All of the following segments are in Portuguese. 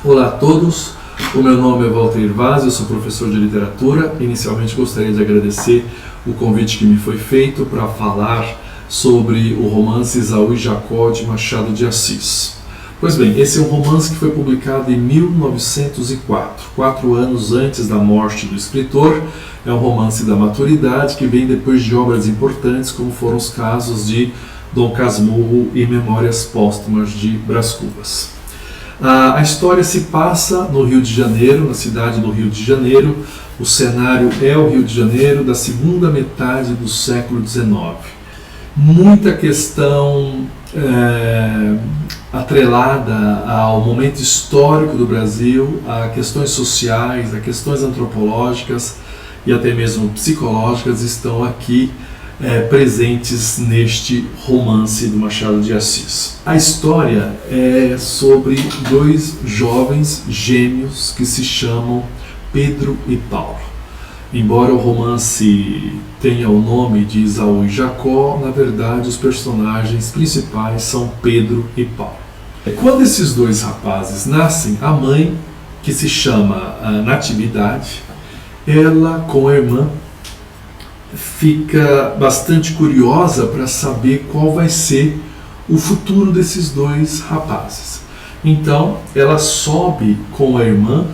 Olá a todos, o meu nome é Walter Vaz, eu sou professor de literatura. Inicialmente gostaria de agradecer o convite que me foi feito para falar sobre o romance Esaú e Jacó de Machado de Assis. Pois bem, esse é um romance que foi publicado em 1904, 4 anos antes da morte do escritor. É um romance da maturidade que vem depois de obras importantes, como foram os casos de Dom Casmurro e Memórias Póstumas de Brás Cubas. A história se passa no Rio de Janeiro, na cidade do Rio de Janeiro. O cenário é o Rio de Janeiro da segunda metade do século XIX. Muita questão atrelada ao momento histórico do Brasil, a questões sociais, a questões antropológicas e até mesmo psicológicas estão aqui presentes neste romance do Machado de Assis. A história é sobre 2 jovens gêmeos que se chamam Pedro e Paulo. Embora o romance tenha o nome de Esaú e Jacó, na verdade os personagens principais são Pedro e Paulo. Quando esses 2 rapazes nascem, a mãe, que se chama Natividade, ela com a irmã fica bastante curiosa para saber qual vai ser o futuro desses 2 rapazes. Então ela sobe com a irmã,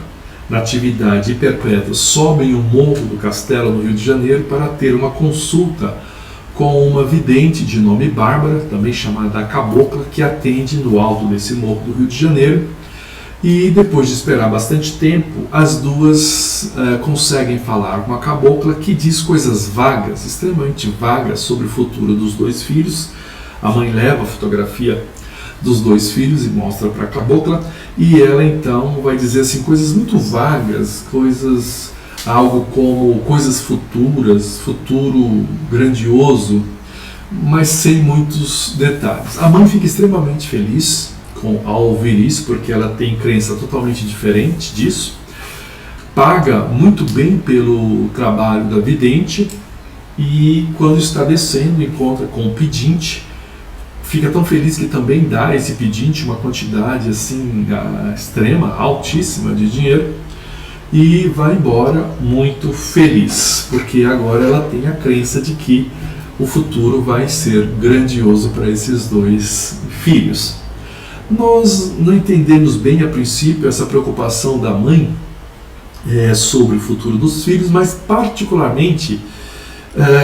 Natividade e Perpétua, sobem o morro do castelo no Rio de Janeiro para ter uma consulta com uma vidente de nome Bárbara, também chamada a Cabocla, que atende no alto desse morro do Rio de Janeiro. E depois de esperar bastante tempo, as duas conseguem falar com a Cabocla, que diz coisas vagas, extremamente vagas, sobre o futuro dos 2 filhos. A mãe leva a fotografia dos 2 filhos e mostra para a Cabocla, e ela então vai dizer assim, coisas muito vagas, algo como coisas futuras, futuro grandioso, mas sem muitos detalhes. A mãe fica extremamente feliz ao ouvir isso, porque ela tem crença totalmente diferente disso, paga muito bem pelo trabalho da vidente, e quando está descendo encontra com o pedinte, fica tão feliz que também dá a esse pedinte uma quantidade assim extrema, altíssima de dinheiro, e vai embora muito feliz, porque agora ela tem a crença de que o futuro vai ser grandioso para esses 2 filhos. Nós não entendemos bem a princípio essa preocupação da mãe sobre o futuro dos filhos, mas particularmente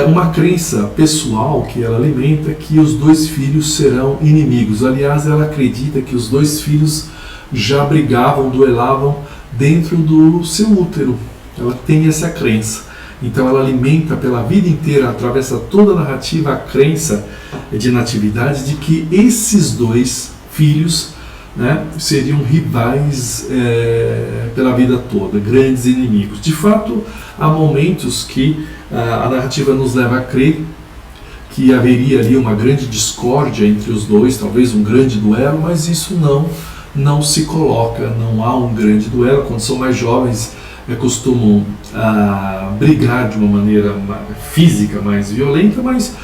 uma crença pessoal que ela alimenta, que os 2 filhos serão inimigos. Aliás, ela acredita que os 2 filhos já brigavam, duelavam dentro do seu útero. Ela tem essa crença. Então ela alimenta pela vida inteira, atravessa toda a narrativa, a crença de Natividade de que esses 2 filhos seriam rivais pela vida toda, grandes inimigos. De fato, há momentos que a narrativa nos leva a crer que haveria ali uma grande discórdia entre os 2, talvez um grande duelo, mas isso não se coloca, não há um grande duelo. Quando são mais jovens, costumam brigar de uma maneira física mais violenta, mas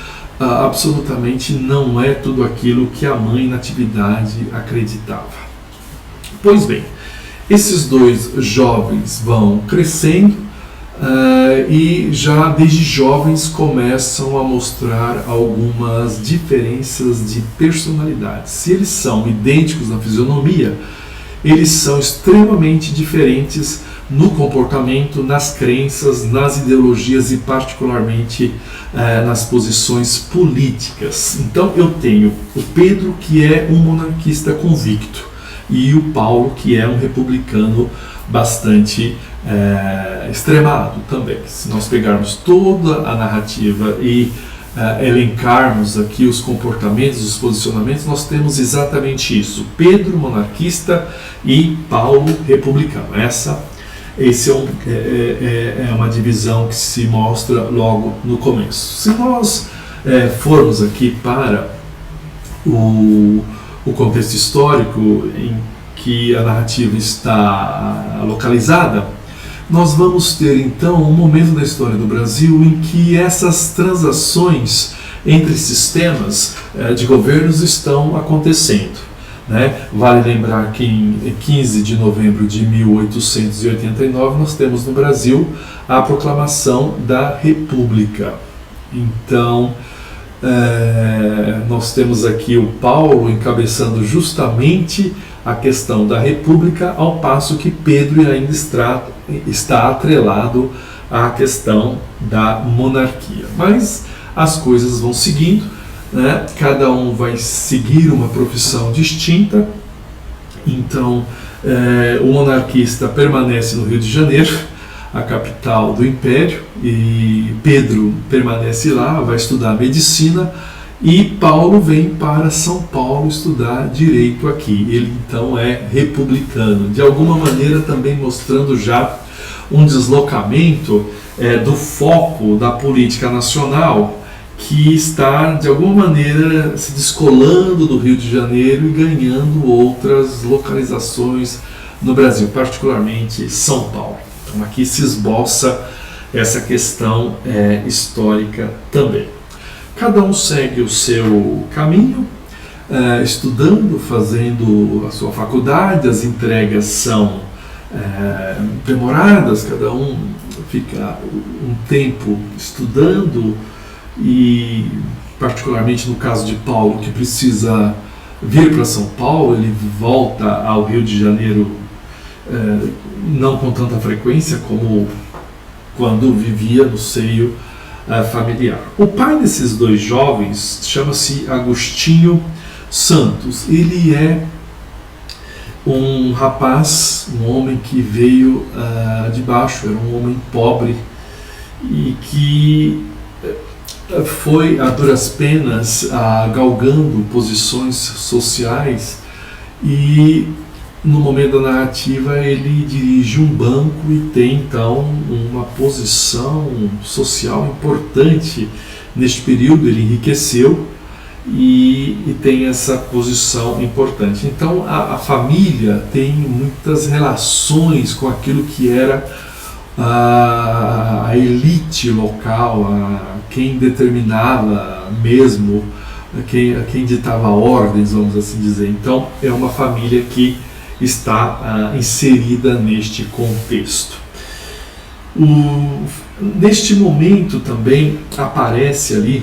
absolutamente não é tudo aquilo que a mãe Natividade acreditava. Pois bem, esses 2 jovens vão crescendo e já desde jovens começam a mostrar algumas diferenças de personalidade. Se eles são idênticos na fisionomia, eles são extremamente diferentes no comportamento, nas crenças, nas ideologias e particularmente nas posições políticas. Então eu tenho o Pedro, que é um monarquista convicto, e o Paulo, que é um republicano bastante extremado também. Se nós pegarmos toda a narrativa e elencarmos aqui os comportamentos, os posicionamentos, nós temos exatamente isso: Pedro monarquista e Paulo republicano. Essa é uma divisão que se mostra logo no começo. Se nós formos aqui para o contexto histórico em que a narrativa está localizada, nós vamos ter então um momento da história do Brasil em que essas transações entre sistemas de governos estão acontecendo. né? Vale lembrar que em 15 de novembro de 1889 nós temos no Brasil a proclamação da República. Então, nós temos aqui o Paulo encabeçando justamente a questão da República, ao passo que Pedro ainda está atrelado à questão da monarquia. Mas as coisas vão seguindo, né? Cada um vai seguir uma profissão distinta. Então, o monarquista permanece no Rio de Janeiro, a capital do Império, e Pedro permanece lá, vai estudar medicina, e Paulo vem para São Paulo estudar direito aqui. Ele então é republicano, de alguma maneira também mostrando já um deslocamento do foco da política nacional, que está de alguma maneira se descolando do Rio de Janeiro e ganhando outras localizações no Brasil, particularmente São Paulo. Então aqui se esboça essa questão histórica também. Cada um segue o seu caminho, estudando, fazendo a sua faculdade, as entregas são demoradas, cada um fica um tempo estudando, e particularmente no caso de Paulo, que precisa vir para São Paulo, ele volta ao Rio de Janeiro não com tanta frequência como quando vivia no seio familiar. O pai desses dois jovens chama-se Agostinho Santos. Ele é um rapaz, um homem que veio de baixo, era um homem pobre e que foi a duras penas galgando posições sociais, e no momento da narrativa ele dirige um banco e tem então uma posição social importante. Neste período ele enriqueceu e tem essa posição importante. Então a família tem muitas relações com aquilo que era a elite local, quem determinava mesmo, quem ditava ordens, vamos assim dizer. Então é uma família que está inserida neste contexto. Neste momento também aparece ali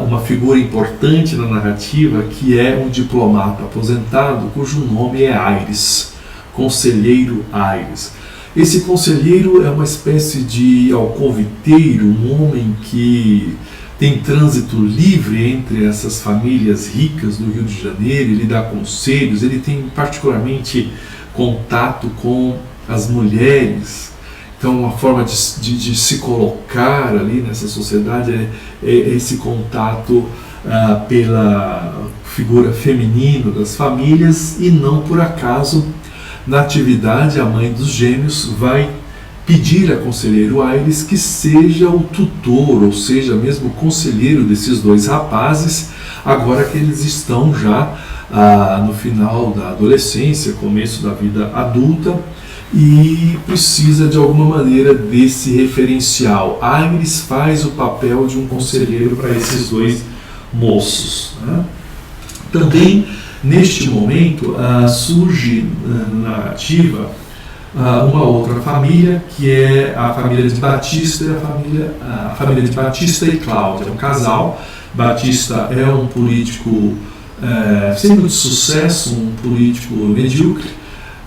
uma figura importante na narrativa, que é um diplomata aposentado cujo nome é Aires, Conselheiro Aires. Esse conselheiro é uma espécie de alcoviteiro, um homem que tem trânsito livre entre essas famílias ricas do Rio de Janeiro, ele dá conselhos, ele tem particularmente contato com as mulheres. Então uma forma de se colocar ali nessa sociedade é esse contato pela figura feminina das famílias, e não por acaso na atividade a mãe dos gêmeos vai pedir a Conselheiro Aires que seja o tutor, ou seja, mesmo o conselheiro desses dois rapazes, agora que eles estão já no final da adolescência, começo da vida adulta, e precisa de alguma maneira desse referencial. Aires faz o papel de um conselheiro para esses dois moços, né? Também neste momento surge na narrativa uma outra família, que é a família de Batista, a família de Batista e Cláudia, um casal. Batista é um político sem muito sucesso, um político medíocre,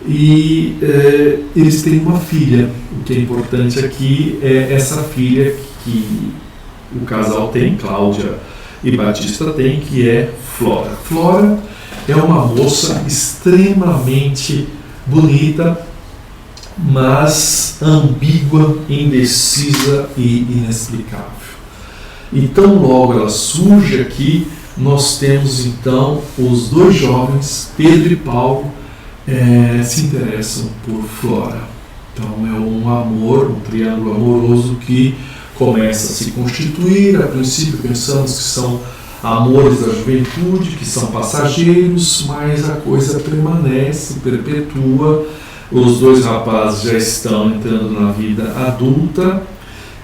e eles têm uma filha. O que é importante aqui é essa filha que o casal tem, Cláudia e Batista tem, que é Flora. Flora é uma moça extremamente bonita, mas ambígua, indecisa e inexplicável. Então, logo ela surge aqui, nós temos então os dois jovens, Pedro e Paulo, se interessam por Flora. Então é um amor, um triângulo amoroso que começa a se constituir. A princípio pensamos que são amores da juventude, que são passageiros, mas a coisa permanece, perpetua. Os dois rapazes já estão entrando na vida adulta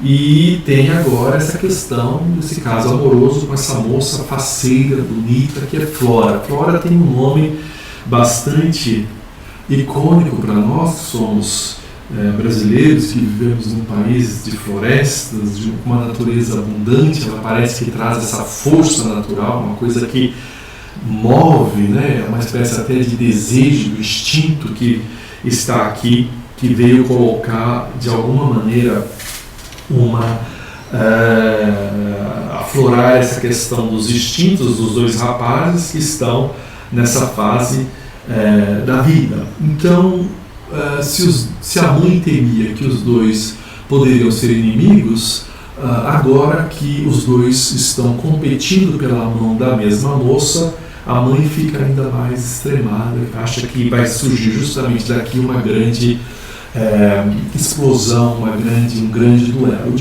E tem agora essa questão, esse caso amoroso com essa moça faceira, bonita, que é Flora. Flora tem um nome bastante icônico para nós, que somos brasileiros, que vivemos num país de florestas, de uma natureza abundante. Ela parece que traz essa força natural, uma coisa que move, né? Uma espécie até de desejo, instinto que está aqui, que veio colocar de alguma maneira aflorar essa questão dos instintos dos dois rapazes que estão nessa fase da vida. Então, se a mãe temia que os dois poderiam ser inimigos, agora que os dois estão competindo pela mão da mesma moça, a mãe fica ainda mais extremada, acha que vai surgir justamente daqui uma grande explosão, um grande duelo,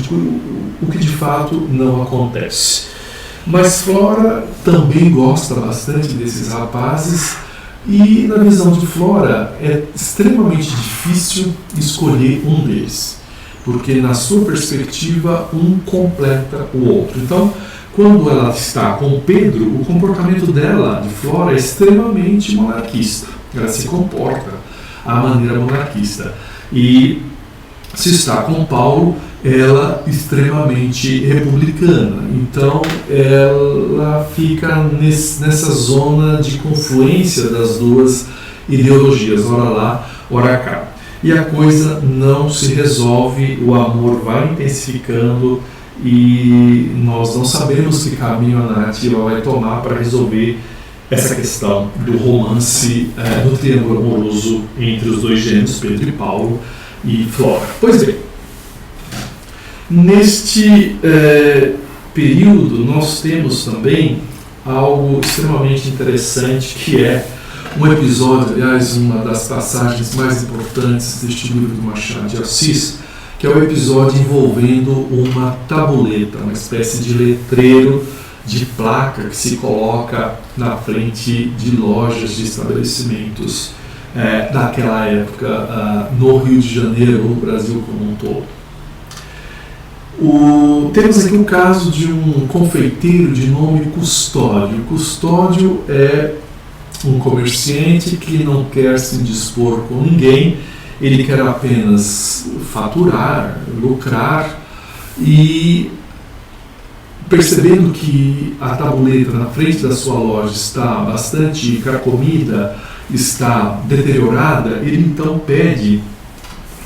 o que de fato não acontece. Mas Flora também gosta bastante desses rapazes, e na visão de Flora é extremamente difícil escolher um deles, porque na sua perspectiva um completa o outro. Então, quando ela está com Pedro, o comportamento dela, de Flora, é extremamente monarquista. Ela se comporta à maneira monarquista. E se está com Paulo, ela extremamente republicana. Então ela fica nessa zona de confluência das duas ideologias, ora lá, ora cá. E a coisa não se resolve, o amor vai intensificando e nós não sabemos que caminho a narrativa vai tomar para resolver essa questão do romance, do triângulo amoroso entre os dois gêmeos, Pedro e Paulo e Flora. Pois bem, neste período nós temos também algo extremamente interessante, que é um episódio, aliás, uma das passagens mais importantes deste livro do Machado de Assis, que é o episódio envolvendo uma tabuleta, uma espécie de letreiro de placa que se coloca na frente de lojas, de estabelecimentos daquela época no Rio de Janeiro, no Brasil como um todo. Temos aqui um caso de um confeiteiro de nome Custódio. Custódio é um comerciante que não quer se indispor com ninguém, ele quer apenas faturar, lucrar, e percebendo que a tabuleta na frente da sua loja está bastante carcomida, está deteriorada, ele então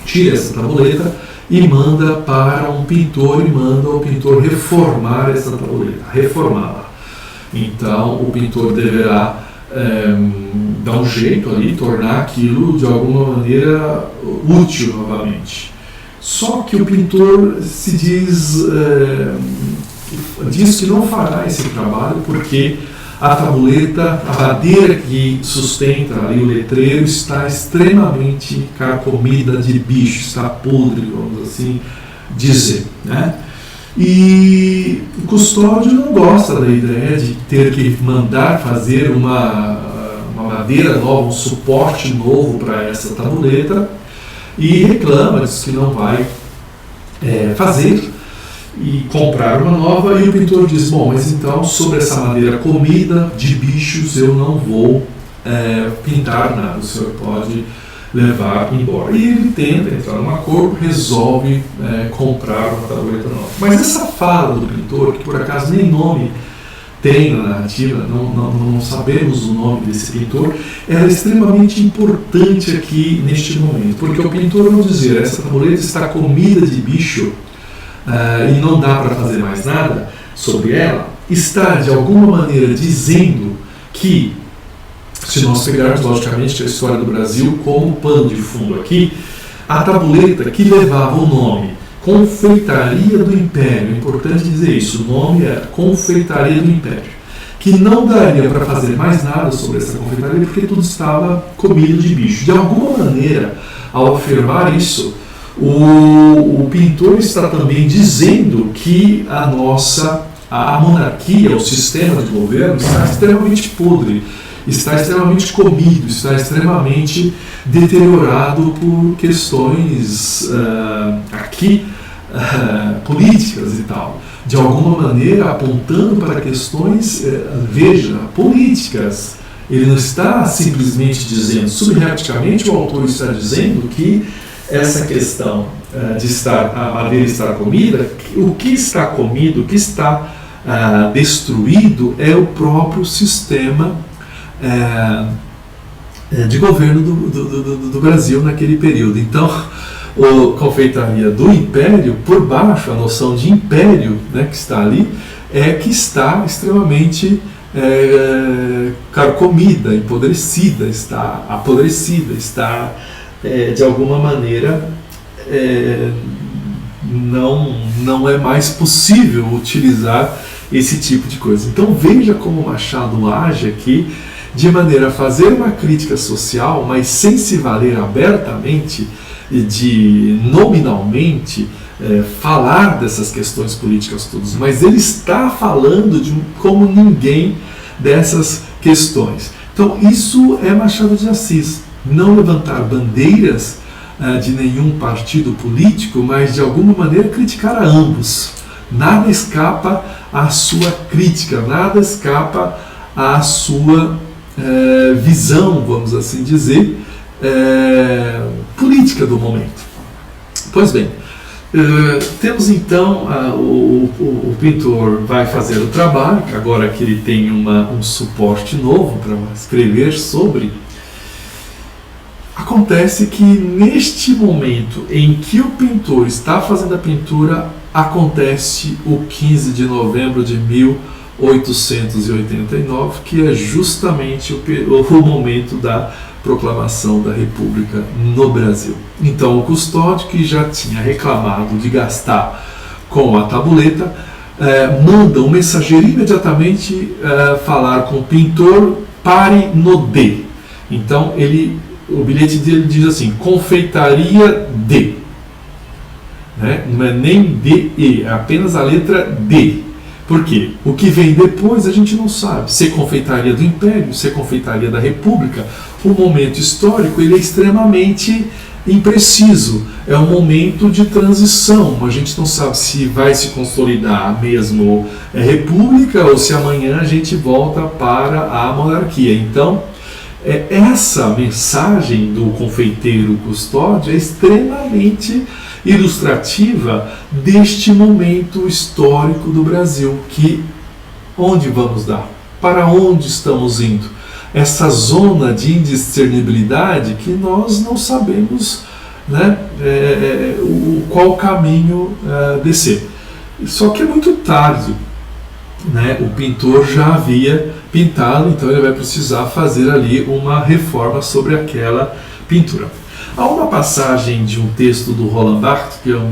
tira essa tabuleta e manda para um pintor, e manda o pintor reformar essa tabuleta, reformá-la. Então o pintor deverá dar um jeito ali, tornar aquilo de alguma maneira útil novamente. Só que o pintor se diz que não fará esse trabalho, porque a tabuleta, a madeira que sustenta ali o letreiro, está extremamente carcomida de bicho, está podre, vamos assim dizer, né? E o Custódio não gosta da ideia de ter que mandar fazer uma madeira nova, um suporte novo para essa tabuleta, e reclama, diz que não vai fazer e comprar uma nova. E o pintor diz: bom, mas então sobre essa madeira comida de bichos eu não vou pintar nada, o senhor pode levar embora. E ele tenta entrar num acordo, resolve comprar uma tabuleta nova. Mas essa fala do pintor, que por acaso nem nome tem na narrativa, não sabemos o nome desse pintor, ela é extremamente importante aqui neste momento, porque o pintor não dizer essa tabuleta está comida de bicho e não dá para fazer mais nada sobre ela, está de alguma maneira dizendo que, se nós pegarmos logicamente a história do Brasil como pano de fundo aqui, a tabuleta que levava o nome Confeitaria do Império, é importante dizer isso, o nome é Confeitaria do Império, que não daria para fazer mais nada sobre essa confeitaria porque tudo estava comido de bicho. De alguma maneira, ao afirmar isso, o pintor está também dizendo que a monarquia, o sistema de governo, está extremamente podre, está extremamente comido, está extremamente deteriorado por questões aqui políticas e tal, de alguma maneira apontando para questões, veja, políticas. Ele não está simplesmente dizendo, subrepticamente o autor está dizendo que essa questão de a madeira estar comida, o que está comido, o que está destruído é o próprio sistema de governo do Brasil naquele período. Então, a confeitaria do império, por baixo, a noção de império, né, que está ali, é que está extremamente carcomida, empodrecida, está apodrecida, está de alguma maneira não é mais possível utilizar esse tipo de coisa. Então veja como Machado age aqui de maneira a fazer uma crítica social, mas sem se valer abertamente de nominalmente falar dessas questões políticas todas, mas ele está falando como ninguém dessas questões. Então isso é Machado de Assis, não levantar bandeiras de nenhum partido político, mas de alguma maneira criticar a ambos. Nada escapa à sua crítica, nada escapa à sua visão, vamos assim dizer, política do momento. Pois bem, temos então o pintor vai fazer o trabalho, agora que ele tem um suporte novo para escrever sobre. Acontece que neste momento em que o pintor está fazendo a pintura, acontece o 15 de novembro de 1889, que é justamente o momento da proclamação da República no Brasil. Então o custódio, que já tinha reclamado de gastar com a tabuleta, manda um mensageiro imediatamente falar com o pintor, pare no D. Então o bilhete dele diz assim, confeitaria D. Não é nem D-E, é apenas a letra D. Por quê? O que vem depois a gente não sabe. Se é confeitaria do Império, se é confeitaria da República, o momento histórico ele é extremamente impreciso. É um momento de transição. A gente não sabe se vai se consolidar mesmo a República ou se amanhã a gente volta para a monarquia. Então, essa mensagem do confeiteiro custódio é extremamente ilustrativa deste momento histórico do Brasil, que onde vamos dar? Para onde estamos indo? Essa zona de indiscernibilidade que nós não sabemos, né, qual caminho descer. Só que é muito tarde, né? O pintor já havia pintado, então ele vai precisar fazer ali uma reforma sobre aquela pintura. Há uma passagem de um texto do Roland Barthes, que é um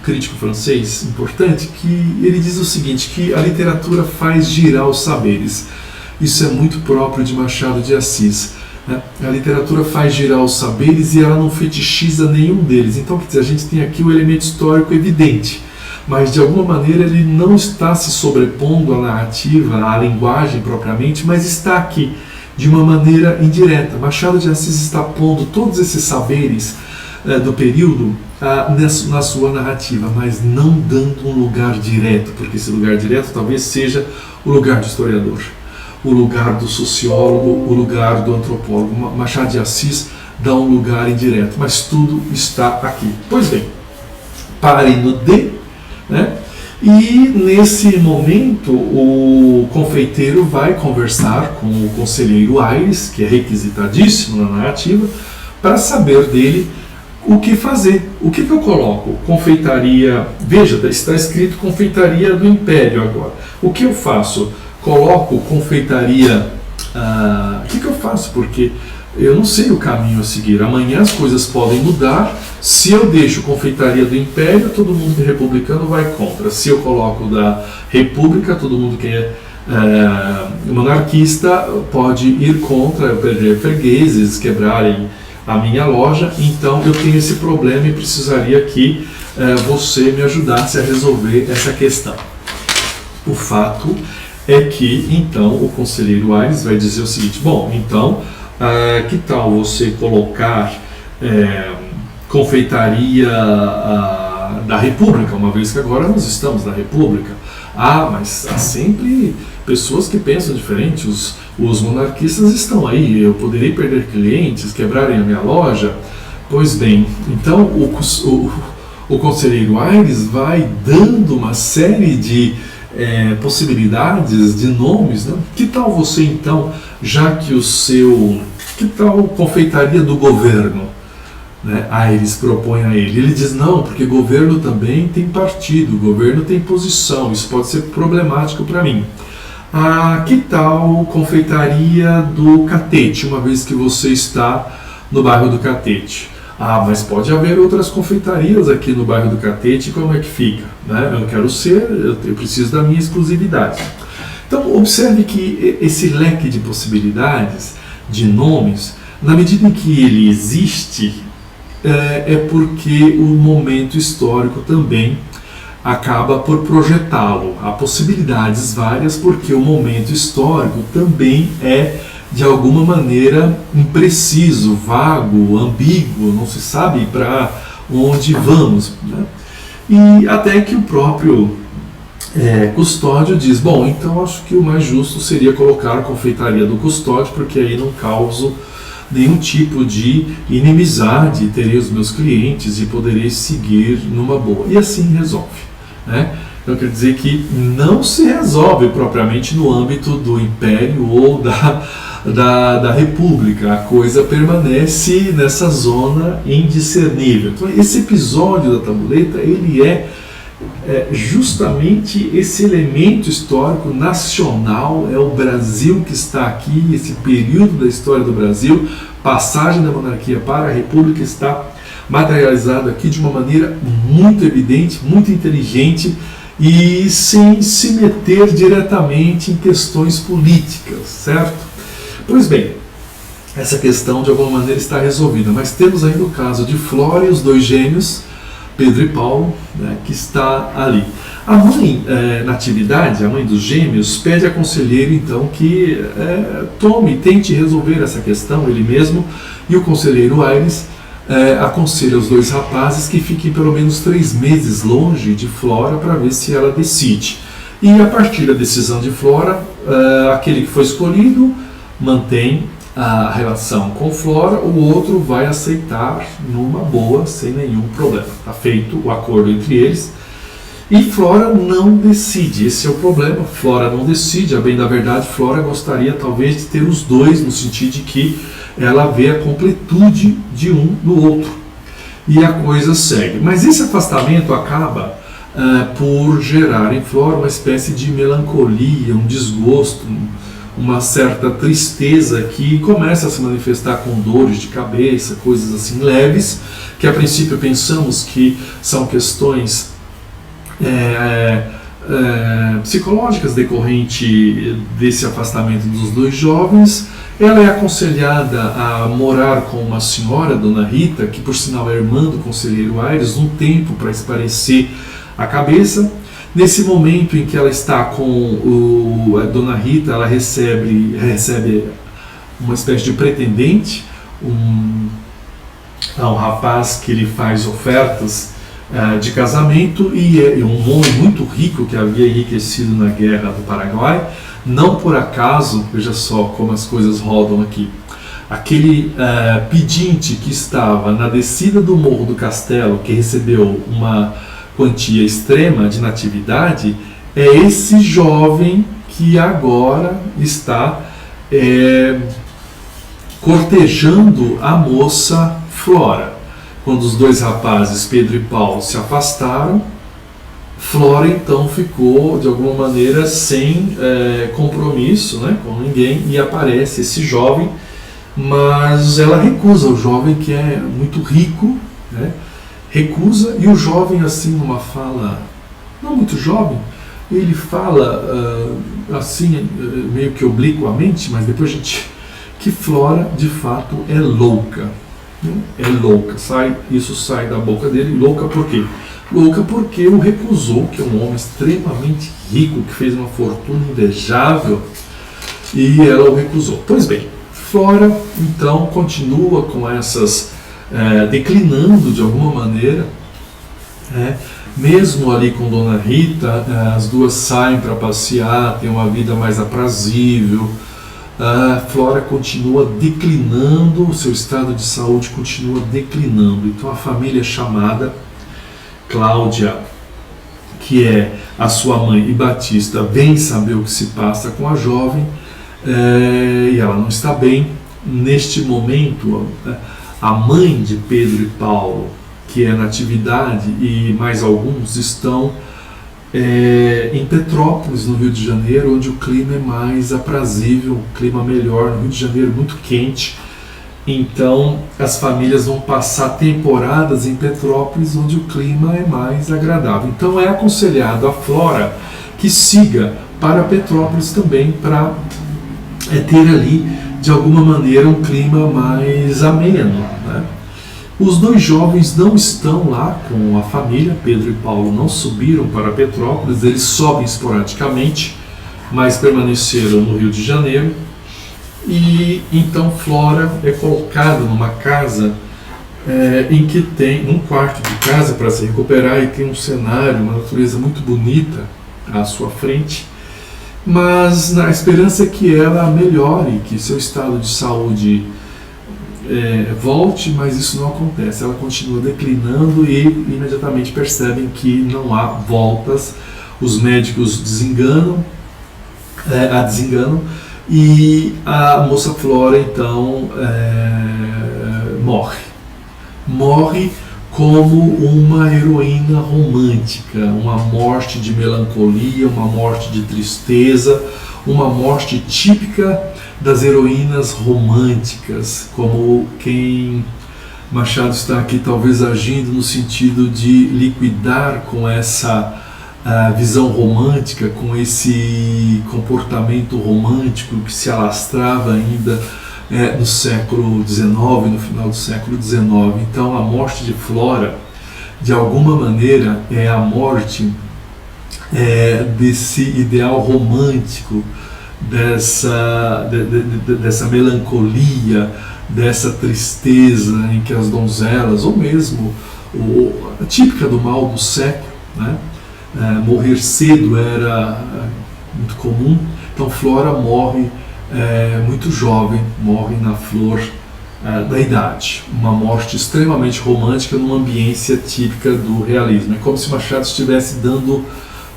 crítico francês importante, que ele diz o seguinte, que a literatura faz girar os saberes. Isso é muito próprio de Machado de Assis. Né? A literatura faz girar os saberes e ela não fetichiza nenhum deles. Então, quer dizer, a gente tem aqui o elemento histórico evidente, mas de alguma maneira ele não está se sobrepondo à narrativa, à linguagem propriamente, mas está aqui de uma maneira indireta. Machado de Assis está pondo todos esses saberes do período na sua narrativa, mas não dando um lugar direto, porque esse lugar direto talvez seja o lugar do historiador, o lugar do sociólogo, o lugar do antropólogo. Machado de Assis dá um lugar indireto, mas tudo está aqui. Pois bem, pare no D, né? E nesse momento o confeiteiro vai conversar com o conselheiro Aires, que é requisitadíssimo na narrativa, para saber dele o que fazer. O que eu coloco? Confeitaria, veja, está escrito confeitaria do Império agora. O que eu faço? Coloco confeitaria... o que eu faço? Porque eu não sei o caminho a seguir. Amanhã as coisas podem mudar. Se eu deixo confeitaria do Império, todo mundo republicano vai contra. Se eu coloco da República, todo mundo que é monarquista pode ir contra, perder fregueses, quebrarem a minha loja. Então eu tenho esse problema e precisaria que você me ajudasse a resolver essa questão. O fato é que então o conselheiro Aires vai dizer o seguinte: bom, então que tal você colocar confeitaria da República, uma vez que agora nós estamos na República. Mas há sempre pessoas que pensam diferente, os monarquistas estão aí, eu poderei perder clientes, quebrarem a minha loja. Pois bem, então o conselheiro Aires vai dando uma série de possibilidades, de nomes, né? Que tal você então, já que que tal confeitaria do governo? Né? Aires propõe a ele. Ele diz, não, porque governo também tem partido, governo tem posição, isso pode ser problemático para mim. Que tal confeitaria do Catete, uma vez que você está no bairro do Catete? Mas pode haver outras confeitarias aqui no bairro do Catete, como é que fica? Né? Eu preciso da minha exclusividade. Então, observe que esse leque de possibilidades, de nomes, na medida em que ele existe, é porque o momento histórico também acaba por projetá-lo. Há possibilidades várias, porque o momento histórico também é, de alguma maneira, impreciso, vago, ambíguo, não se sabe para onde vamos. Né? E até que o próprio Custódio diz, bom, então acho que o mais justo seria colocar a confeitaria do Custódio, porque aí não causo nenhum tipo de inimizade, terei os meus clientes e poderei seguir numa boa. E assim resolve. Né? Então quer dizer que não se resolve propriamente no âmbito do Império ou da República. A coisa permanece nessa zona indiscernível. Então esse episódio da tabuleta, ele é justamente esse elemento histórico nacional, é o Brasil que está aqui, esse período da história do Brasil, passagem da monarquia para a República, está materializado aqui de uma maneira muito evidente, muito inteligente e sem se meter diretamente em questões políticas, certo? Pois bem, essa questão de alguma maneira está resolvida, mas temos ainda o caso de Flora e os dois gêmeos, Pedro e Paulo, né, que está ali. A mãe Natividade, a mãe dos gêmeos, pede a conselheiro então que tente resolver essa questão ele mesmo, e o conselheiro Aires aconselha os dois rapazes que fiquem pelo menos 3 meses longe de Flora para ver se ela decide. E a partir da decisão de Flora, aquele que foi escolhido mantém a relação com Flora, o outro vai aceitar numa boa, sem nenhum problema. Está feito o acordo entre eles. E Flora não decide, esse é o problema. Flora não decide, a bem da verdade, Flora gostaria talvez de ter os dois, no sentido de que ela vê a completude de um no outro. E a coisa segue. Mas esse afastamento acaba por gerar em Flora uma espécie de melancolia, um desgosto, uma certa tristeza que começa a se manifestar com dores de cabeça, coisas assim leves, que a princípio pensamos que são questões psicológicas decorrente desse afastamento dos dois jovens. Ela é aconselhada a morar com uma senhora, Dona Rita, que por sinal é irmã do conselheiro Aires, um tempo para espairecer a cabeça. Nesse momento em que ela está com a Dona Rita, ela recebe uma espécie de pretendente, um rapaz que lhe faz ofertas de casamento, e é um homem muito rico que havia enriquecido na Guerra do Paraguai. Não por acaso, veja só como as coisas rodam aqui, aquele pedinte que estava na descida do Morro do Castelo, que recebeu uma quantia extrema de natividade, é esse jovem que agora está cortejando a moça Flora. Quando os dois rapazes, Pedro e Paulo, se afastaram, Flora então ficou de alguma maneira sem compromisso, né, com ninguém, e aparece esse jovem, mas ela recusa. O jovem, que é muito rico, né, recusa, e o jovem, assim, numa fala não muito jovem, ele fala assim, meio que obliquamente, mas depois a gente, que Flora de fato é louca, né? É louca, isso sai da boca dele. Louca por quê? Louca porque o recusou, que é um homem extremamente rico, que fez uma fortuna invejável, e ela o recusou. Pois bem, Flora então continua com essas declinando de alguma maneira Mesmo ali com Dona Rita, as duas saem para passear, têm uma vida mais aprazível. Flora continua declinando, o seu estado de saúde continua declinando. Então a família chamada Cláudia, que é a sua mãe, e Batista, vem saber o que se passa com a jovem, e ela não está bem. Neste momento, a mãe de Pedro e Paulo, que é Natividade, e mais alguns estão em Petrópolis, no Rio de Janeiro, onde o clima é mais aprazível, um clima melhor. No Rio de Janeiro, muito quente. Então as famílias vão passar temporadas em Petrópolis, onde o clima é mais agradável. Então é aconselhado a Flora que siga para Petrópolis também, para ter ali de alguma maneira um clima mais ameno, né? Os dois jovens não estão lá com a família. Pedro e Paulo não subiram para Petrópolis, eles sobem esporadicamente, mas permaneceram no Rio de Janeiro. E então Flora é colocada numa casa em que tem um quarto de casa para se recuperar, e tem um cenário, uma natureza muito bonita à sua frente, mas na esperança que ela melhore, que seu estado de saúde volte, mas isso não acontece. Ela continua declinando e imediatamente percebem que não há voltas. Os médicos a desenganam, e a moça Flora então morre como uma heroína romântica, uma morte de melancolia, uma morte de tristeza, uma morte típica das heroínas românticas, como quem Machado está aqui talvez agindo no sentido de liquidar com essa visão romântica, com esse comportamento romântico que se alastrava ainda no século XIX, no final do século XIX. Então a morte de Flora, de alguma maneira, é a morte desse ideal romântico, dessa melancolia, dessa tristeza em que as donzelas, ou mesmo a típica do mal do século, né? Morrer cedo era muito comum. Então Flora morre muito jovem, morre na flor da idade, uma morte extremamente romântica numa ambiência típica do realismo. É como se Machado estivesse dando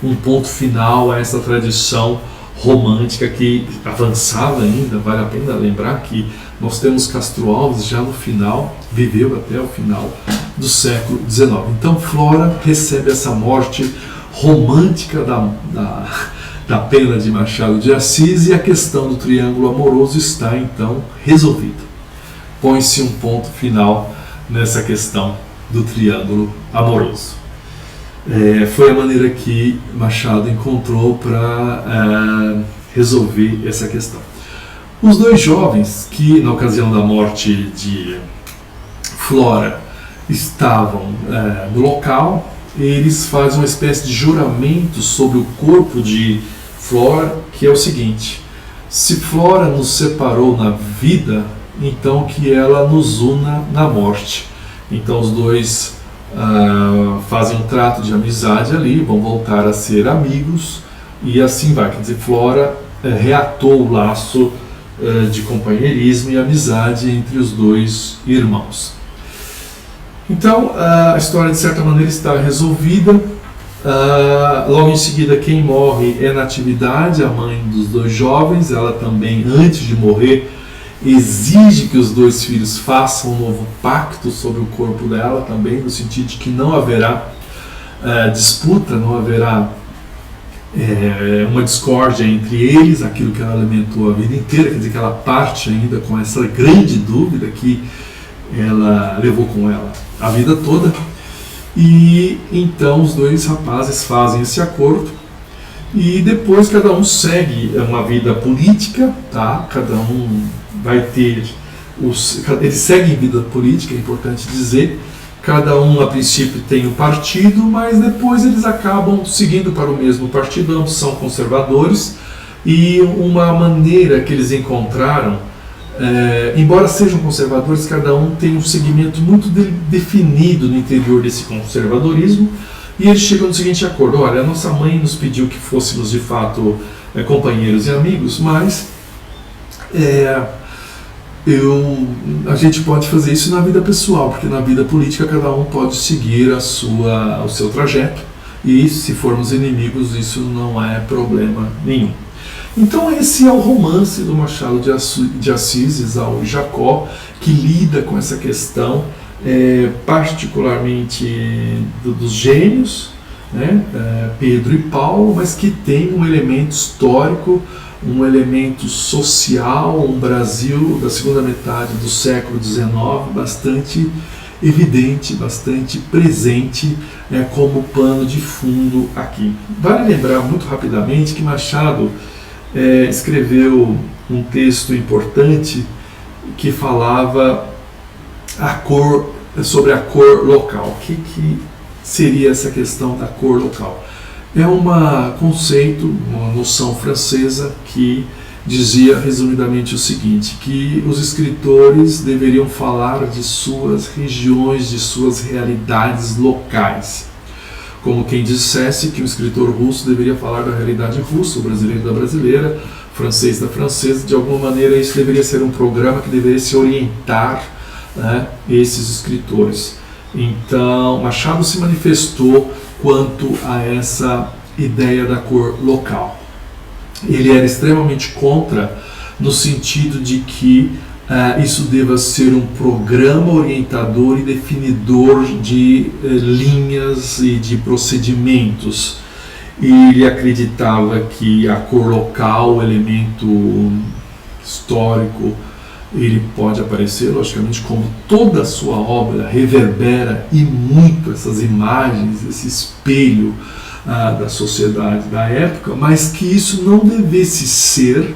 um ponto final a essa tradição romântica que avançava ainda. Vale a pena lembrar que nós temos Castro Alves já no final, viveu até o final do século XIX. Então Flora recebe essa morte romântica da pena de Machado de Assis, e a questão do triângulo amoroso está então resolvida. Põe-se um ponto final nessa questão do triângulo amoroso. Foi a maneira que Machado encontrou para resolver essa questão. Os dois jovens que, na ocasião da morte de Flora, estavam no local, eles fazem uma espécie de juramento sobre o corpo de Flora, que é o seguinte: se Flora nos separou na vida, então que ela nos una na morte. Então os dois fazem um trato de amizade ali, vão voltar a ser amigos, e assim vai. Quer dizer, Flora reatou o laço de companheirismo e amizade entre os dois irmãos. Então a história de certa maneira está resolvida. Logo em seguida, quem morre é Natividade, a mãe dos dois jovens. Ela também, antes de morrer, exige que os dois filhos façam um novo pacto sobre o corpo dela, também no sentido de que não haverá disputa, não haverá uma discórdia entre eles, aquilo que ela alimentou a vida inteira. Quer dizer que ela parte ainda com essa grande dúvida que ela levou com ela a vida toda. E então os dois rapazes fazem esse acordo, e depois cada um segue uma vida política, tá? Cada um vai ter eles seguem vida política, é importante dizer. Cada um a princípio tem um partido, mas depois eles acabam seguindo para o mesmo partido. Ambos são conservadores, e uma maneira que eles encontraram embora sejam conservadores, cada um tem um segmento muito definido no interior desse conservadorismo, e eles chegam no seguinte acordo: olha, a nossa mãe nos pediu que fôssemos de fato companheiros e amigos, mas a gente pode fazer isso na vida pessoal, porque na vida política cada um pode seguir o seu trajeto, e se formos inimigos isso não é problema nenhum. Então esse é o romance do Machado de Assis, Esaú e Jacó, que lida com essa questão particularmente dos gêmeos, né, Pedro e Paulo, mas que tem um elemento histórico, um elemento social, um Brasil da segunda metade do século XIX bastante evidente, bastante presente como pano de fundo aqui. Vale lembrar muito rapidamente que Machado escreveu um texto importante que falava sobre a cor local. O que seria essa questão da cor local? É um conceito, uma noção francesa que dizia resumidamente o seguinte, que os escritores deveriam falar de suas regiões, de suas realidades locais. Como quem dissesse que o escritor russo deveria falar da realidade russa, o brasileiro da brasileira, o francês da francesa. De alguma maneira isso deveria ser um programa que deveria se orientar, né, esses escritores. Então Machado se manifestou quanto a essa ideia da cor local. Ele era extremamente contra, no sentido de que isso deva ser um programa orientador e definidor de linhas e de procedimentos. E ele acreditava que a cor local, o elemento histórico, ele pode aparecer, logicamente, como toda a sua obra reverbera e muito essas imagens, esse espelho da sociedade da época, mas que isso não devesse ser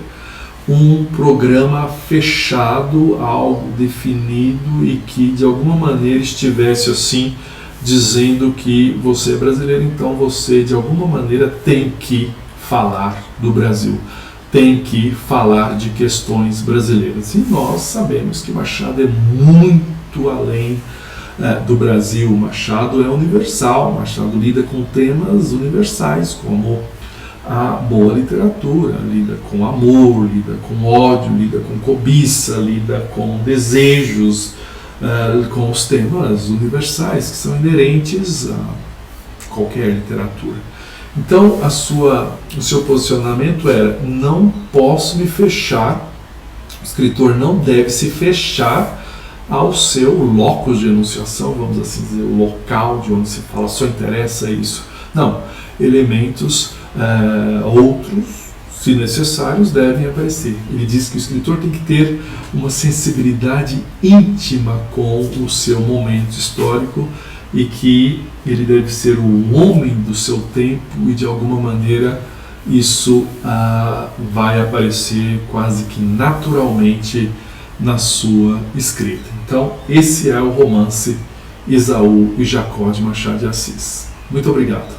um programa fechado, algo definido, e que de alguma maneira estivesse assim dizendo que você é brasileiro, então você de alguma maneira tem que falar do Brasil, tem que falar de questões brasileiras. E nós sabemos que Machado é muito além do Brasil. Machado é universal, Machado lida com temas universais, como a boa literatura, lida com amor, lida com ódio, lida com cobiça, lida com desejos, com os temas universais que são inerentes a qualquer literatura. Então o seu posicionamento era: não posso me fechar, o escritor não deve se fechar ao seu locus de enunciação, vamos assim dizer, o local de onde se fala, só interessa isso. Não, elementos outros, se necessários, devem aparecer. Ele diz que o escritor tem que ter uma sensibilidade íntima com o seu momento histórico e que ele deve ser o homem do seu tempo, e de alguma maneira isso vai aparecer quase que naturalmente na sua escrita. Então esse é o romance Esaú e Jacó de Machado de Assis. Muito obrigado.